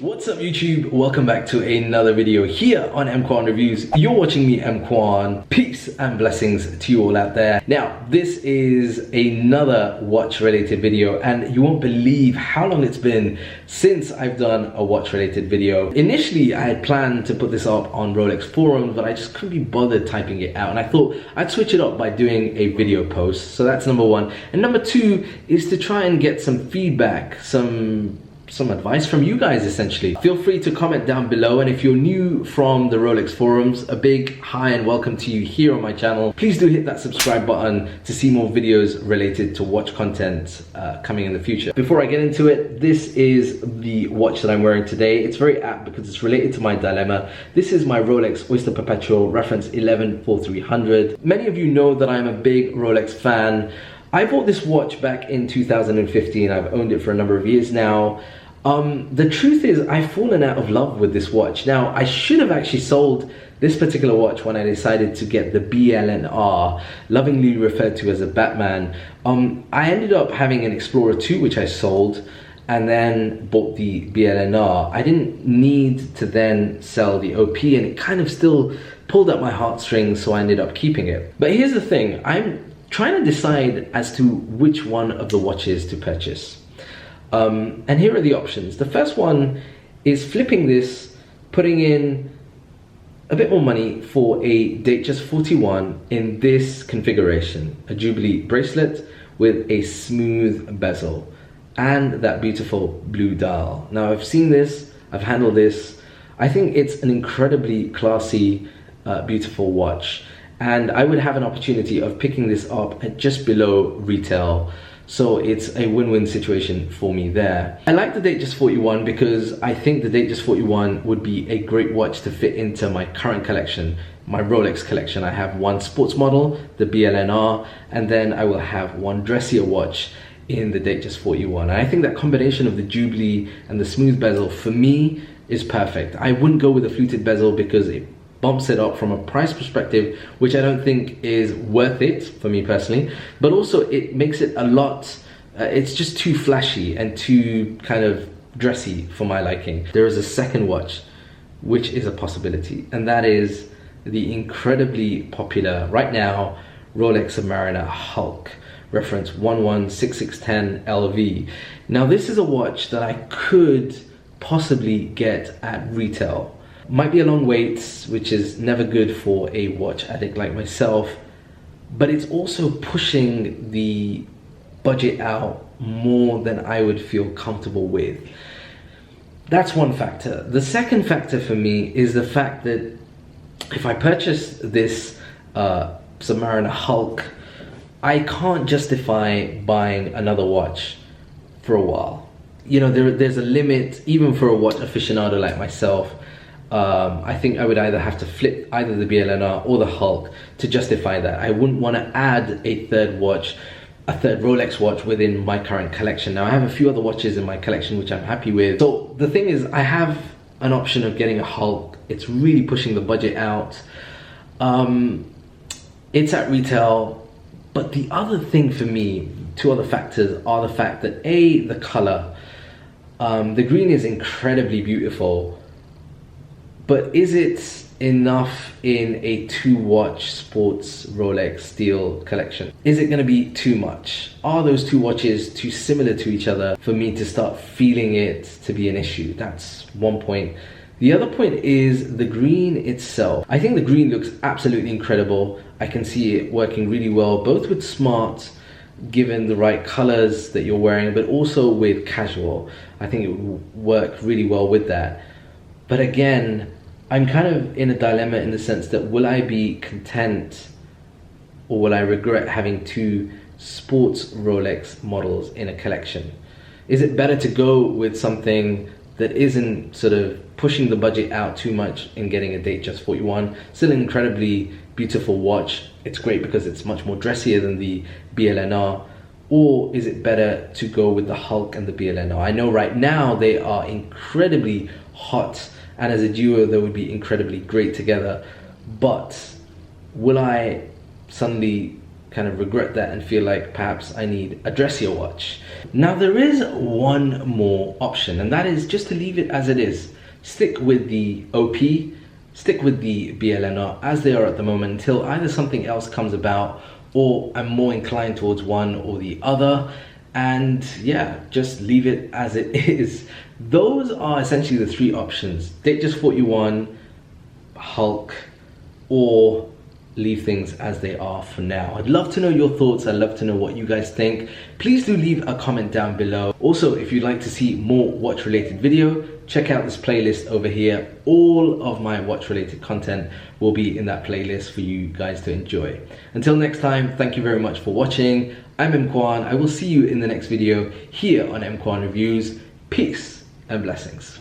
What's up YouTube? Welcome back to another video here on EMKWAN Reviews. You're watching me, EMKWAN. Peace and blessings to you all out there. Now, this is another watch related video and you won't believe how long it's been since I've done a watch related video. Initially, I had planned to put this up on Rolex forums, but I just couldn't be bothered typing it out. And I thought I'd switch it up by doing a video post. So that's number one. And number two is to try and get some feedback, some advice from you guys essentially. Feel free to comment down below, and if you're new from the Rolex forums, a big hi and welcome to you here on my channel. Please do hit that subscribe button to see more videos related to watch content coming in the future. Before I get into it, this is the watch that I'm wearing today. It's very apt because it's related to my dilemma. This is my Rolex Oyster Perpetual reference 11-4300. Many of you know that I'm a big Rolex fan. I bought this watch back in 2015. I've owned it for a number of years now. The truth is, I've fallen out of love with this watch. Now, I should have actually sold this particular watch when I decided to get the BLNR, lovingly referred to as a Batman. I ended up having an Explorer 2, which I sold, and then bought the BLNR. I didn't need to then sell the OP, and it kind of still pulled at my heartstrings, so I ended up keeping it. But here's the thing, I'm trying to decide as to which one of the watches to purchase. And here are the options. The first one is flipping this, putting in a bit more money for a Datejust 41 in this configuration, a Jubilee bracelet with a smooth bezel and that beautiful blue dial. Now, I've seen this, I've handled this. I think it's an incredibly classy, beautiful watch, and I would have an opportunity of picking this up at just below retail. So it's a win-win situation for me there. I like the Datejust 41 because I think the Datejust 41 would be a great watch to fit into my current collection, my Rolex collection. I have one sports model, the BLNR, and then I will have one dressier watch in the Datejust 41. And I think that combination of the Jubilee and the smooth bezel for me is perfect. I wouldn't go with a fluted bezel because it bumps it up from a price perspective, which I don't think is worth it for me personally, but also it makes it a lot, it's just too flashy and too kind of dressy for my liking. There is a second watch, which is a possibility, and that is the incredibly popular, right now, Rolex Submariner Hulk, reference 116610 LV. Now this is a watch that I could possibly get at retail. Might be a long wait, which is never good for a watch addict like myself, but it's also pushing the budget out more than I would feel comfortable with. That's one factor. The second factor for me is the fact that if I purchase this Submariner Hulk, I can't justify buying another watch for a while. You know, there's a limit, even for a watch aficionado like myself. I think I would either have to flip either the BLNR or the Hulk to justify that. I wouldn't want to add a third watch, a third Rolex watch within my current collection. Now I have a few other watches in my collection which I'm happy with. So the thing is, I have an option of getting a Hulk. It's really pushing the budget out. It's at retail, but the other thing for me, two other factors are the fact that A, the color. The green is incredibly beautiful. But is it enough in a two-watch sports Rolex steel collection? Is it going to be too much? Are those two watches too similar to each other for me to start feeling it to be an issue? That's one point. The other point is the green itself. I think the green looks absolutely incredible. I can see it working really well, both with smart, given the right colors that you're wearing, but also with casual. I think it would work really well with that. But again, I'm kind of in a dilemma in the sense that will I be content or will I regret having two sports Rolex models in a collection? Is it better to go with something that isn't sort of pushing the budget out too much in getting a Datejust 41? Still an incredibly beautiful watch. It's great because it's much more dressier than the BLNR. Or is it better to go with the Hulk and the BLNR? I know right now they are incredibly hot, and as a duo they would be incredibly great together, but will I suddenly kind of regret that and feel like perhaps I need a dressier watch. Now there is one more option, and that is just to leave it as it is. Stick with the OP, stick with the BLNR as they are at the moment until either something else comes about or I'm more inclined towards one or the other. And yeah, just leave it as it is. Those are essentially the three options: Datejust 41, Hulk, or leave things as they are for now. I'd love to know your thoughts. I'd love to know what you guys think. Please do leave a comment down below. Also, if you'd like to see more watch related video, check out this playlist over here. All of my watch related content will be in that playlist for you guys to enjoy. Until next time, thank you very much for watching. I'm EMKWAN. I will see you in the next video here on EMKWAN Reviews. Peace and blessings.